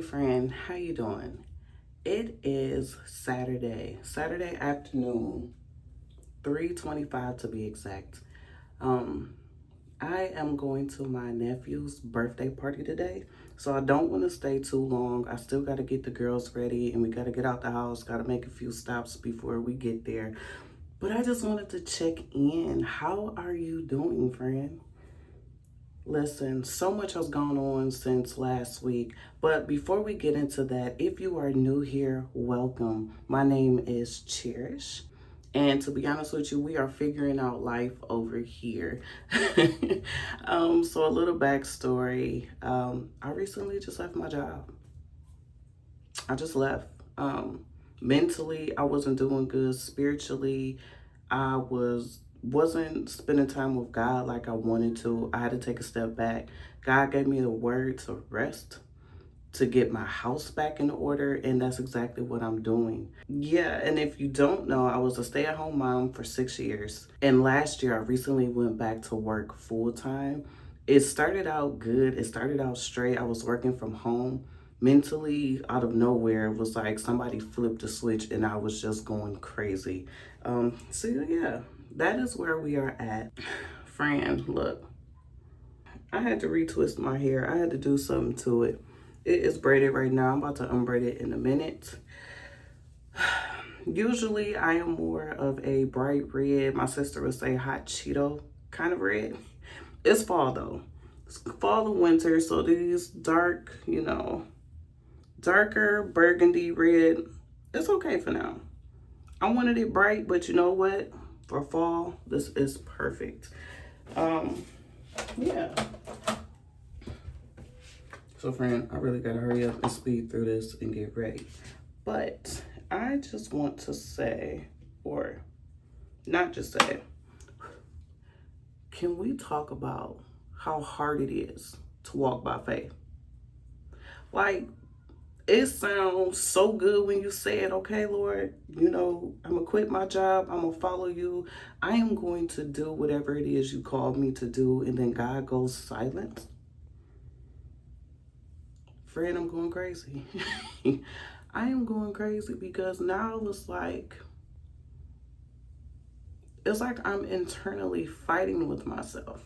friend, how you doing? It is Saturday afternoon, 3:25 to be exact. Um, I am going to my nephew's birthday party today, so I don't want to stay too long. I still got to get the girls ready and we got to get out the house, got to make a few stops before we get there. But I just wanted to check in. How are you doing, friend? Listen, so much has gone on since last week, but before we get into that, if you are new here, welcome. My name is Cherrish, and to be honest with you, we are figuring out life over here. So a little backstory. I recently just left my job. I just left. Mentally, I wasn't doing good. Spiritually, I wasn't spending time with God like I wanted to. I had to take a step back. God gave me the word to rest, to get my house back in order, and that's exactly what I'm doing. Yeah, and if you don't know, I was a stay-at-home mom for 6 years, and last year I recently went back to work full-time. It started out good. It started out straight. I was working from home. Mentally, out of nowhere, it was like somebody flipped a switch and I was just going crazy. So yeah, that is where we are at. Friend, look, I had to retwist my hair. I had to do something to it. It is braided right now. I'm about to unbraid it in a minute. Usually I am more of a bright red, my sister would say hot Cheeto kind of red. It's fall though. It's fall and winter, so these dark, darker burgundy red, it's okay for now. I wanted it bright, but you know what? For fall, this is perfect. Yeah. So friend, I really gotta hurry up and speed through this and get ready. But I just want to say, or not just say, can we talk about how hard it is to walk by faith? Like, it sounds so good when you say it, okay, Lord, I'm gonna quit my job, I'm gonna follow you, I am going to do whatever it is you called me to do, and then God goes silent. Friend, I'm going crazy. I am going crazy because now it's like I'm internally fighting with myself.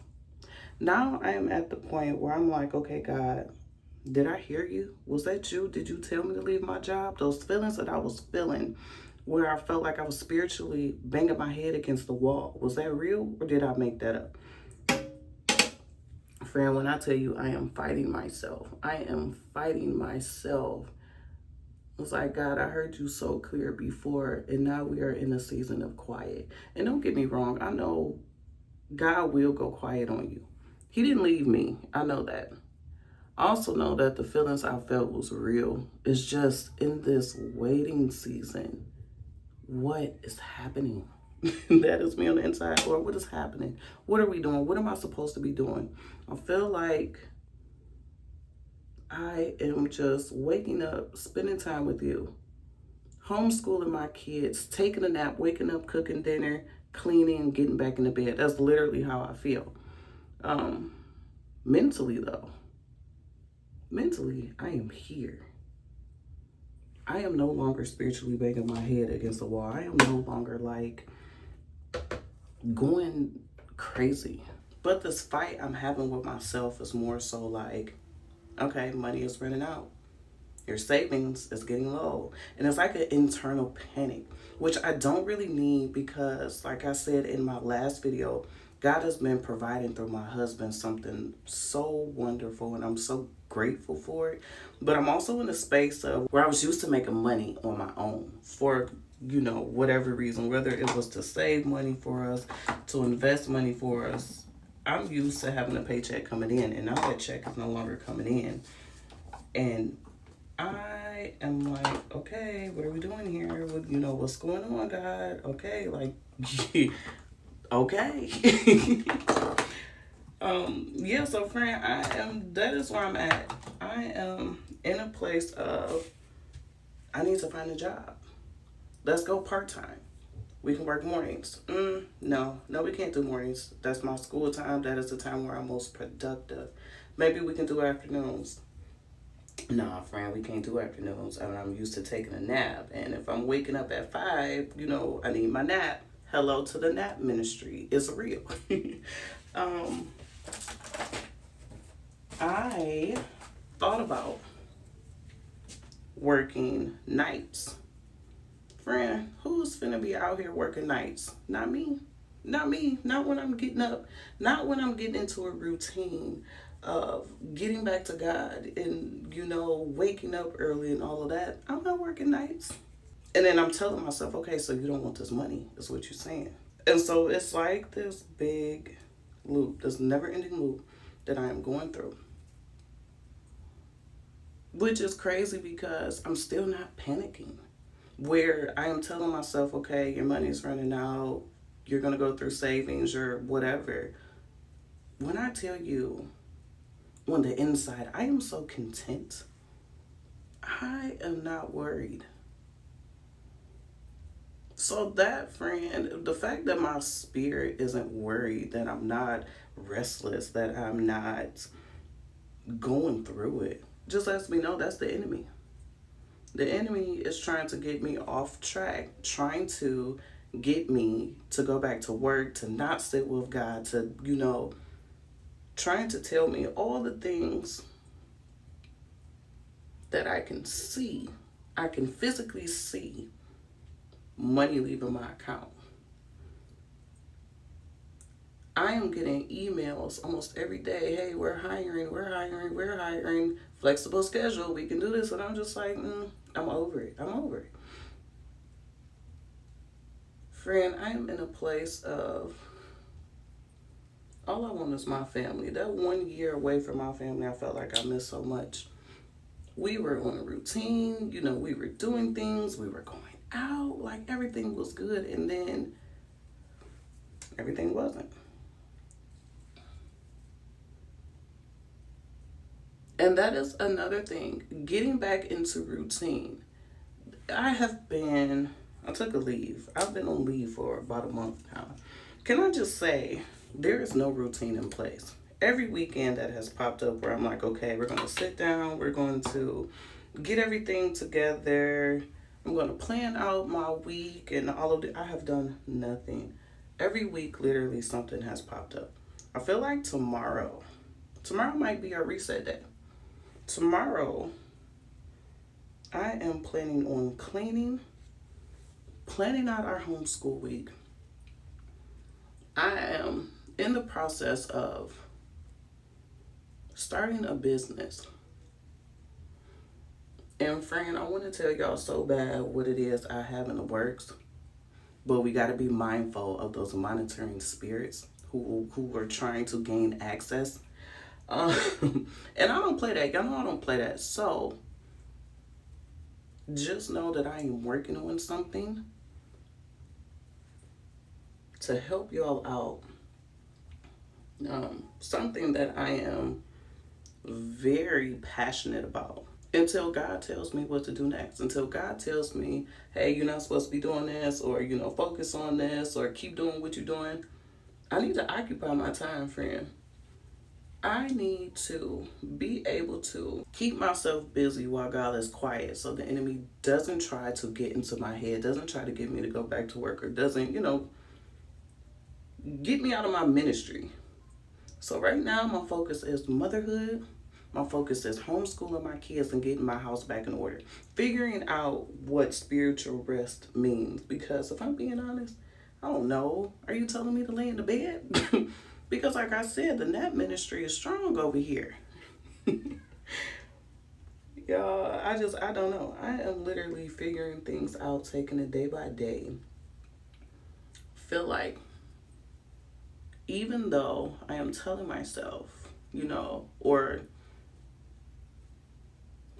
Now I am at the point where I'm like, okay, God, did I hear you? Was that you? Did you tell me to leave my job? Those feelings that I was feeling where I felt like I was spiritually banging my head against the wall, was that real or did I make that up? Friend, when I tell you I am fighting myself, I am fighting myself. It's like, God, I heard you so clear before, and now we are in a season of quiet. And don't get me wrong, I know God will go quiet on you. He didn't leave me. I know that. I also know that the feelings I felt was real. It's just in this waiting season, what is happening? That is me on the inside. Lord, what is happening? What are we doing? What am I supposed to be doing? I feel like I am just waking up, spending time with you, homeschooling my kids, taking a nap, waking up, cooking dinner, cleaning, getting back in the bed. That's literally how I feel. Mentally though, I am here. I am no longer spiritually banging my head against the wall. I am no longer like going crazy. But this fight I'm having with myself is more so like, okay, money is running out. Your savings is getting low. And it's like an internal panic, which I don't really need because, like I said in my last video, God has been providing through my husband something so wonderful, and I'm so grateful for it. But I'm also in a space of where I was used to making money on my own for, whatever reason, whether it was to save money for us, to invest money for us. I'm used to having a paycheck coming in, and now that check is no longer coming in. And I am like, okay, what are we doing here? What's going on, God? Okay, like, okay. Yeah, so friend, that is where I'm at. I am in a place of, I need to find a job. Let's go part-time. We can work mornings. No, we can't do mornings. That's my school time. That is the time where I'm most productive. Maybe we can do afternoons. Nah, friend, we can't do afternoons. I mean, I'm used to taking a nap. And if I'm waking up at 5, I need my nap. Hello to the nap ministry. It's real. um, I thought about working nights. Friend, who's finna be out here working nights? Not me. Not me. Not when I'm getting up. Not when I'm getting into a routine of getting back to God and, waking up early and all of that. I'm not working nights. And then I'm telling myself, okay, so you don't want this money, is what you're saying. And so it's like this big loop, this never ending loop that I am going through. Which is crazy because I'm still not panicking. Where I am telling myself, okay, your money's running out, you're going to go through savings or whatever. When I tell you on the inside, I am so content. I am not worried. So that, friend, the fact that my spirit isn't worried, that I'm not restless, that I'm not going through it, just lets me know that's the enemy. The enemy is trying to get me off track, trying to get me to go back to work, to not sit with God, to, trying to tell me all the things that I can see. I can physically see money leaving my account. I am getting emails almost every day. Hey, we're hiring, flexible schedule. We can do this. And I'm just like, I'm over it. Friend, I am in a place of all I want is my family. That 1 year away from my family, I felt like I missed so much. We were on a routine, we were doing things, we were going out, like everything was good, and then everything wasn't. And that is another thing, getting back into routine. I took a leave. I've been on leave for about a month now. Can I just say, there is no routine in place. Every weekend that has popped up where I'm like, okay, we're going to sit down, we're going to get everything together, I'm going to plan out my week and all of it. I have done nothing. Every week, literally, something has popped up. I feel like tomorrow might be a reset day. Tomorrow, I am planning on planning out our homeschool week. I am in the process of starting a business. And friend, I want to tell y'all so bad what it is I have in the works. But we got to be mindful of those monitoring spirits who are trying to gain access. And I don't play that. Y'all know I don't play that. So just know that I am working on something to help y'all out. Something that I am very passionate about. Until God tells me what to do next. Until God tells me, hey, you're not supposed to be doing this, or, focus on this, or keep doing what you're doing. I need to occupy my time, friend. I need to be able to keep myself busy while God is quiet so the enemy doesn't try to get into my head, doesn't try to get me to go back to work, or doesn't, get me out of my ministry. So right now, my focus is motherhood. My focus is homeschooling my kids and getting my house back in order. Figuring out what spiritual rest means. Because if I'm being honest, I don't know. Are you telling me to lay in the bed? Because like I said, the nap ministry is strong over here. Y'all, I don't know. I am literally figuring things out, taking it day by day. Feel like even though I am telling myself, or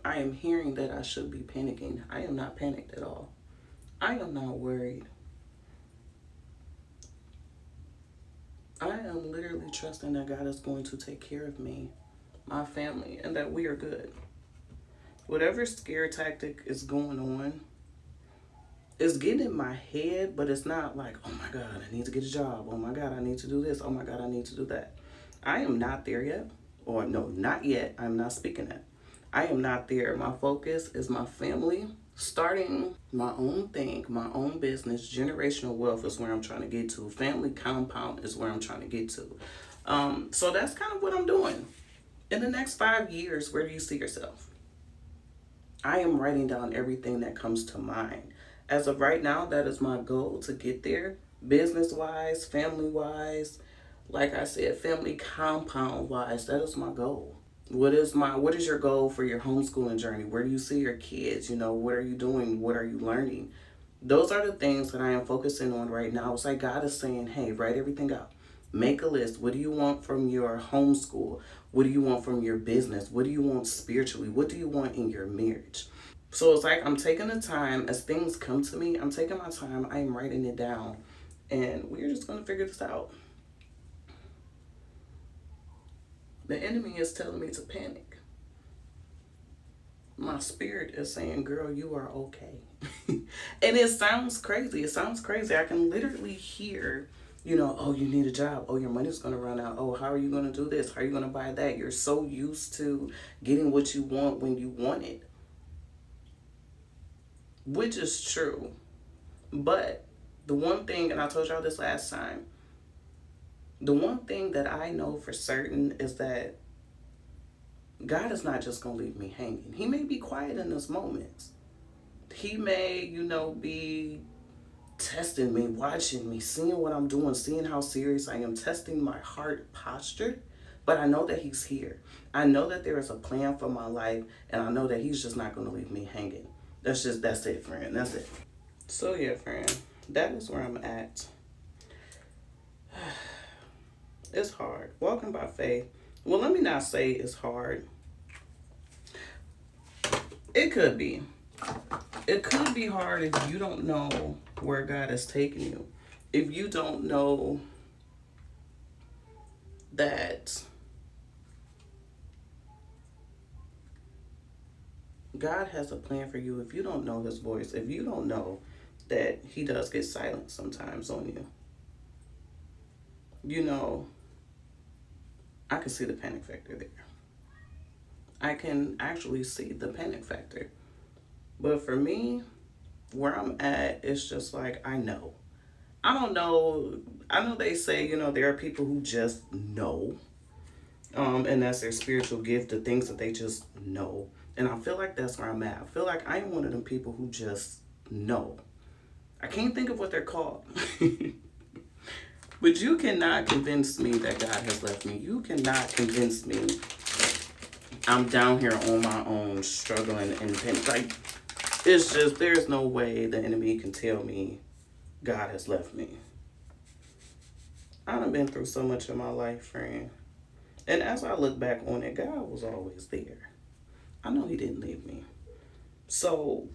I am hearing that I should be panicking, I am not panicked at all. I am not worried. I am literally trusting that God is going to take care of me, my family, and that we are good. Whatever scare tactic is going on, it's getting in my head, but it's not like, oh my God, I need to get a job. Oh my God, I need to do this. Oh my God, I need to do that. I am not there yet. Or no, not yet. I'm not speaking that. I am not there. My focus is my family. Starting my own thing, my own business, generational wealth is where I'm trying to get to. Family compound is where I'm trying to get to. So that's kind of what I'm doing. In the next 5 years, where do you see yourself? I am writing down everything that comes to mind. As of right now, that is my goal to get there, business wise, family wise. Like I said, family compound wise, that is my goal. What is your goal for your homeschooling journey? Where do you see your kids? What are you doing? What are you learning? Those are the things that I am focusing on right now. It's like God is saying, hey, write everything out. Make a list. What do you want from your homeschool? What do you want from your business? What do you want spiritually? What do you want in your marriage? So it's like I'm taking the time as things come to me. I'm taking my time. I am writing it down. And we're just going to figure this out. The enemy is telling me to panic. My spirit is saying, girl, you are okay. And it sounds crazy. It sounds crazy. I can literally hear, oh, you need a job. Oh, your money's going to run out. Oh, how are you going to do this? How are you going to buy that? You're so used to getting what you want when you want it, which is true. But the one thing, and I told y'all this last time, the one thing that I know for certain is that God is not just going to leave me hanging. He may be quiet in those moments. He may, be testing me, watching me, seeing what I'm doing, seeing how serious I am, testing my heart posture. But I know that he's here. I know that there is a plan for my life, and I know that he's just not going to leave me hanging. That's it, friend. That's it. So yeah, friend, that is where I'm at. It's hard. Walking by faith. Well, let me not say it's hard. It could be. It could be hard if you don't know where God is taking you. If you don't know that God has a plan for you, if you don't know his voice, if you don't know that he does get silent sometimes on you, I can see the panic factor there. I can actually see the panic factor. But for me, where I'm at, it's just like, I know. I don't know. I know they say, there are people who just know. And that's their spiritual gift, the things that they just know. And I feel like that's where I'm at. I feel like I'm one of them people who just know. I can't think of what they're called. But you cannot convince me that God has left me. You cannot convince me I'm down here on my own, struggling and like, it's just, there's no way the enemy can tell me God has left me. I done been through so much in my life, friend. And as I look back on it, God was always there. I know he didn't leave me. So,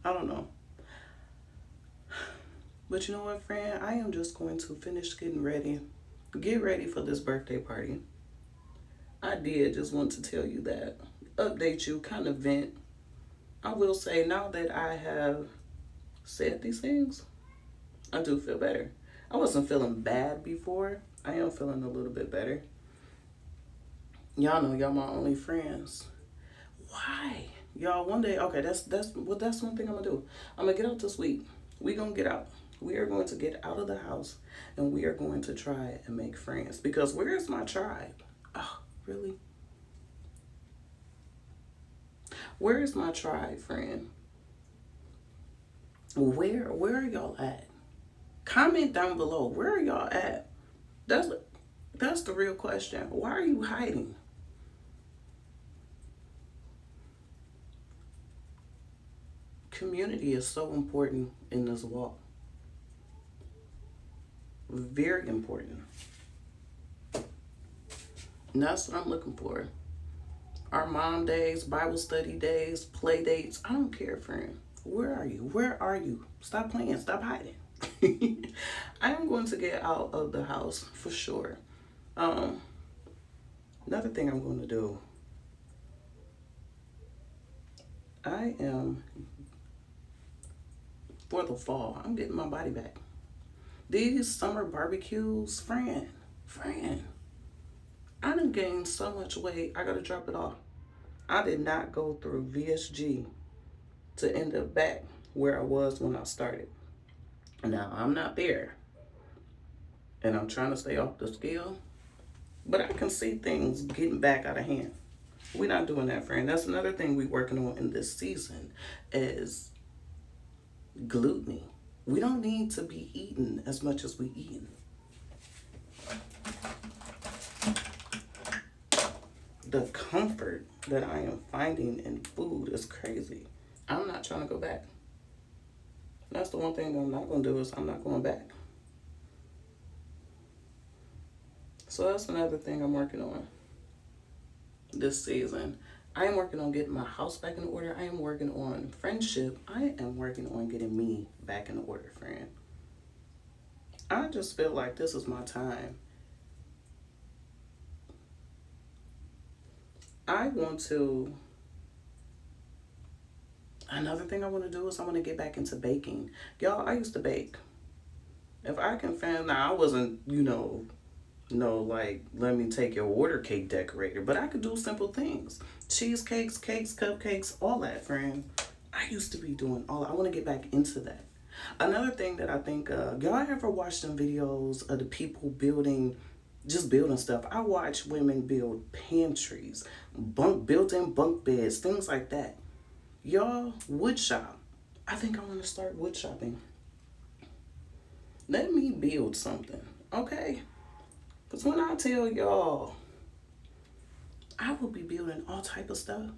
I don't know. But you know what, friend? I am just going to finish getting ready. Get ready for this birthday party. I did just want to tell you that. Update you, kind of vent. I will say, now that I have said these things, I do feel better. I wasn't feeling bad before. I am feeling a little bit better. Y'all know y'all my only friends. Why? Y'all, one day, okay, that's one thing I'm gonna do. I'm gonna get out this week. We gonna get out. We are going to get out of the house and we are going to try and make friends. Because where is my tribe? Oh, really? Where is my tribe, friend? Where are y'all at? Comment down below. Where are y'all at? That's the real question. Why are you hiding? Community is so important in this walk. Very important. And that's what I'm looking for. Our mom days, Bible study days, play dates. I don't care, friend. Where are you? Where are you? Stop playing. Stop hiding. I am going to get out of the house for sure. Another thing I'm going to do. I am, for the fall, I'm getting my body back. These summer barbecues, friend, I done gained so much weight. I gotta drop it off. I did not go through VSG to end up back where I was when I started. Now, I'm not there, and I'm trying to stay off the scale, but I can see things getting back out of hand. We're not doing that, friend. That's another thing we're working on in this season is gluttony. We don't need to be eating as much as we eating. The comfort that I am finding in food is crazy. I'm not trying to go back. That's the one thing that I'm not going to do is I'm not going back. So that's another thing I'm working on this season. I am working on getting my house back in order. I am working on friendship. I am working on getting me back in order, friend. I just feel like this is my time. Another thing I want to do is I want to get back into baking. Y'all, I used to bake. If I can find, now I wasn't, like, let me take your order cake decorator, but I could do simple things. Cheesecakes, cakes, cupcakes, all that, friend. I used to be doing all that. I want to get back into that. Another thing that I think, y'all ever watched some videos of the people building stuff? I watch women build pantries, built-in bunk beds, things like that. Y'all, wood shop. I think I want to start wood shopping. Let me build something, okay? Because when I tell y'all, I will be building all type of stuff.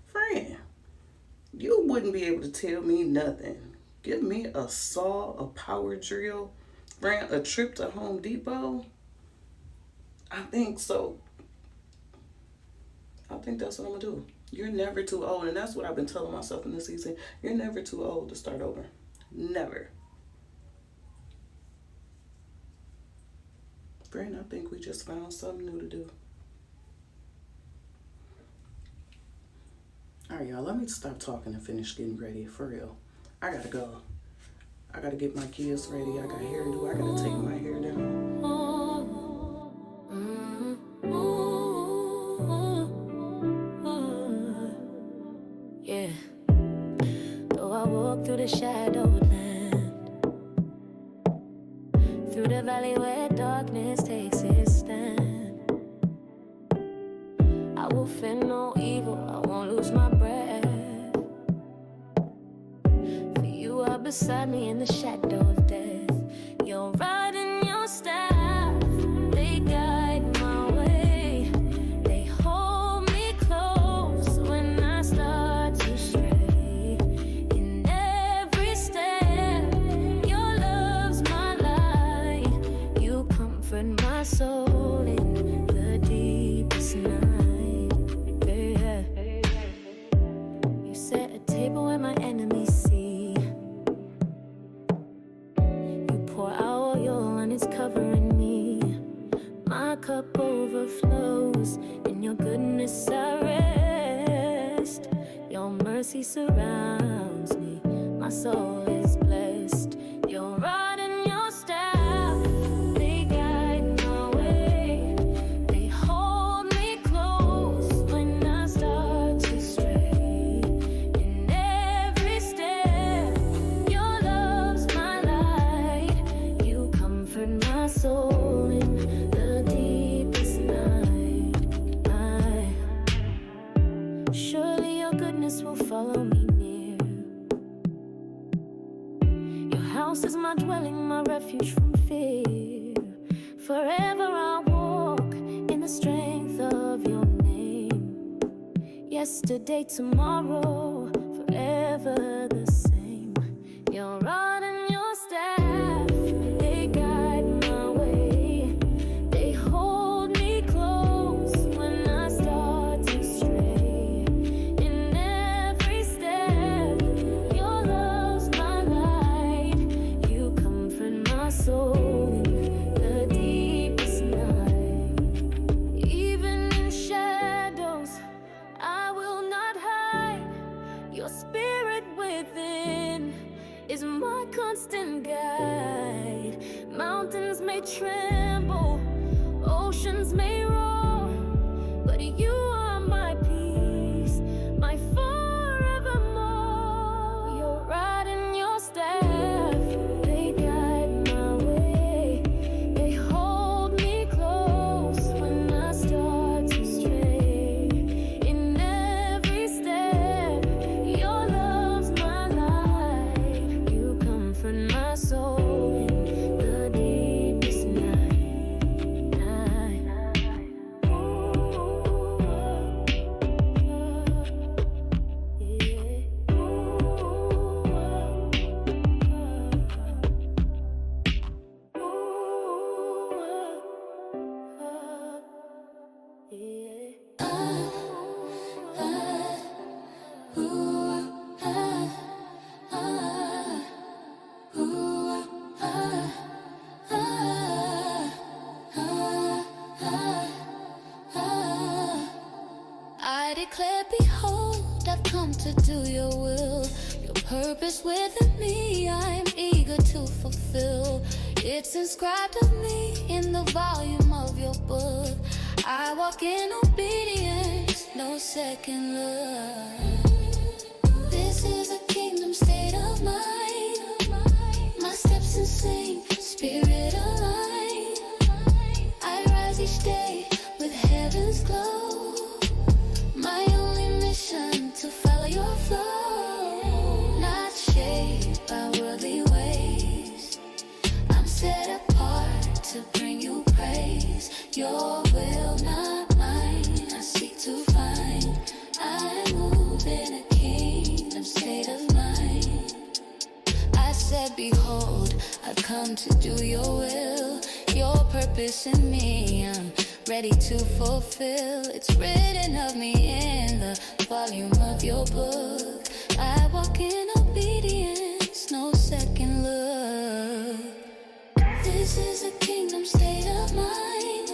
Friend, you wouldn't be able to tell me nothing. Give me a saw, a power drill, friend, a trip to Home Depot. I think so. I think that's what I'm going to do. You're never too old. And that's what I've been telling myself in this season. You're never too old to start over. Never. Friend, I think we just found something new to do. All right, y'all. Let me stop talking and finish getting ready. For real. I got to go. I got to get my kids ready. I got hair to do. I got to take my hair down. Yeah. Though I walk through the shadowed land, through the valley where darkness takes its stand, I will fear no evil, I won't lose my breath. For you are beside me in the shadow of death. Your rod and your staff, they guide my way. They hold me close when I start to stray. In every step, your love's my light. You comfort my soul in the deepest night. Yeah. You set a table where my enemies see. You pour out oil and it's covering me. My cup overflows. In your goodness I rest. Your mercy surrounds me. My soul is blessed. Your rod and your staff, they guide my way. They hold me close when I start to stray. In every step, your love's my light. You comfort my soul in the deepest night. Surely your goodness will follow me near. Your house is my dwelling, my refuge from fear. Forever I'll walk in the strength of your name. Yesterday, tomorrow, forever the same. Your rod and your staff, they guide my way. They hold me close when I start to stray. In every step, your love's my light. You comfort my soul in the deepest night. Even in shadows, I will not hide. Your spirit within is my constant guide. Mountains may tremble, oceans may roar, but you are my peace. I declare, behold, I've come to do your will. Your purpose within me, I'm eager to fulfill. It's inscribed of me in the volume of your book. I walk in obedience, no second look. This is a kingdom state of mind. My steps in sync, spirit aligned. I rise each day with heaven's glow. My only mission to follow your flow, not shaped by worldly ways. I'm set apart to bring you praise. Your will, not mine. I seek to find. I move in a kingdom state of mind. I said, behold, I've come to do your will. Your purpose in me, I'm ready to fulfill. It's written of me in the volume of your book. I walk in obedience, no second look. This is a kingdom state of mind.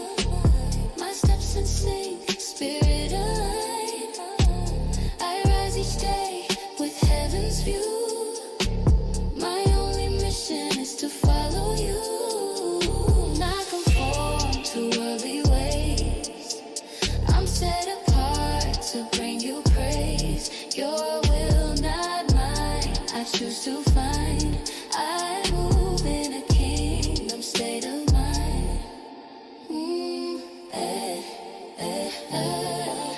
My steps in sync, spirit aligned. I rise each day with heaven's view. My only mission is to follow you, not conform to worldly ways. I'm set apart to bring you praise. Your will, not mine. I choose to find. I move in a kingdom state of mind. Eh, eh, eh.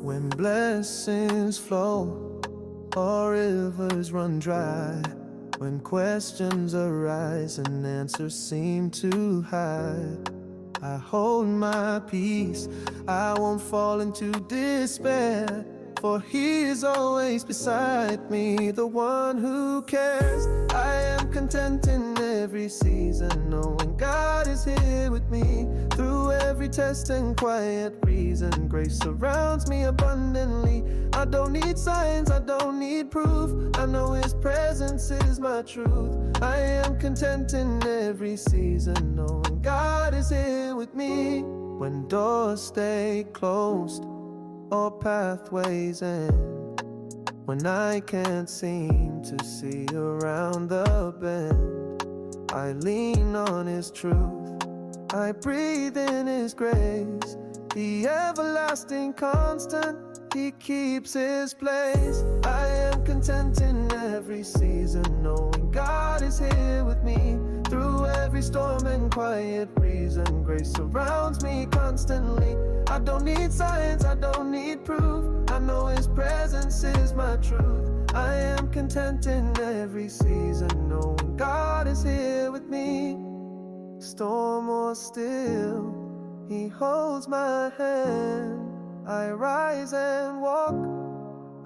When blessings flow or rivers run dry, when questions arise and answers seem to hide, I hold my peace, I won't fall into despair, for He is always beside me, the one who cares. I am content in every season, knowing God is here with me. Through every test and quiet reason, grace surrounds me abundantly. I don't need signs, I don't need proof, I know His presence is my truth. I am content in every season, knowing God is here with me. When doors stay closed or pathways end, when I can't seem to see around the bend, I lean on His truth, I breathe in His grace. The everlasting constant, He keeps His place. I am content in every season, knowing God is here with me. Through every storm and quiet reason, grace surrounds me constantly. I don't need signs, I don't need proof, I know His presence is my truth. I am content in every season, knowing God is here with me. Storm or still, He holds my hand. I rise and walk,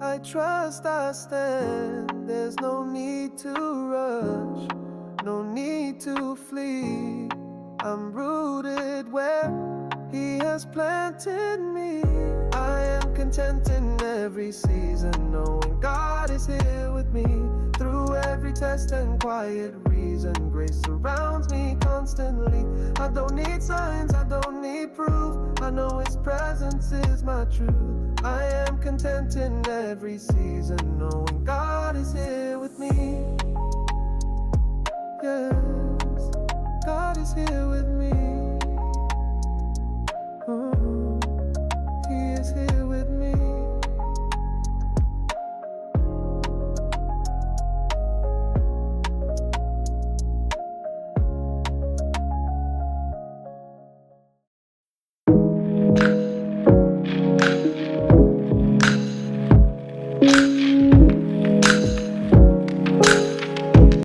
I trust I stand. There's no need to rush, no need to flee. I'm rooted where He has planted me. I am content in every season, knowing God is here with me. Through every test and quiet reason, grace surrounds me constantly. I don't need signs, I don't need proof, I know His presence is my truth. I am content in every season, knowing God is